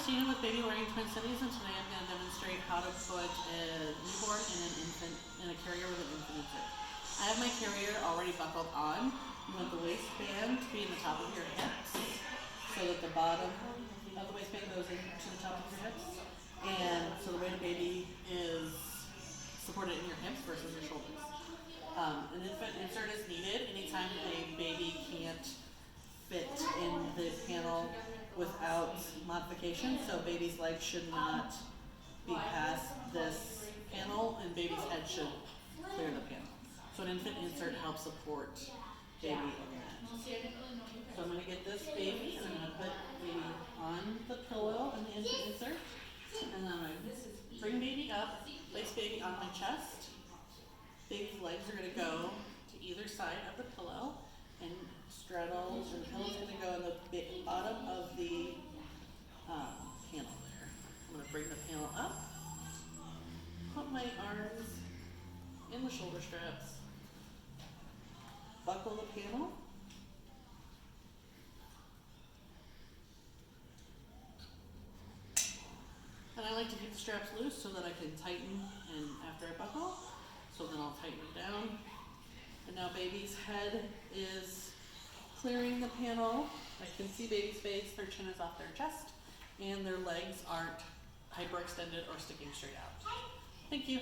Christina with Baby Learning Twin Cities, and today I'm going to demonstrate how to put a newborn and an infant in a carrier with an infant insert. I have my carrier already buckled on. You want the waistband to be in the top of your hips so that the bottom of the waistband goes into the top of your hips. And so the way the baby is supported in your hips versus your shoulders. An infant insert is needed anytime a baby can't fit in the panel without modification. So baby's legs should not be past this panel and baby's head should clear the panel. So an infant insert helps support baby in that. So I'm going to get this baby and I'm going to put baby on the pillow and the infant insert. And then I'm going to bring baby up, place baby on my chest. Baby's legs are going to go to either side of the pillow and straddle, and the pillow's going to go in the bottom of the panel there. I'm going to bring the panel up, put my arms in the shoulder straps, buckle the panel, and I like to keep the straps loose so that I can tighten and after I buckle. So then I'll tighten it down. And now baby's head is clearing the panel. I can see baby's face, their chin is off their chest, and their legs aren't hyperextended or sticking straight out. Thank you.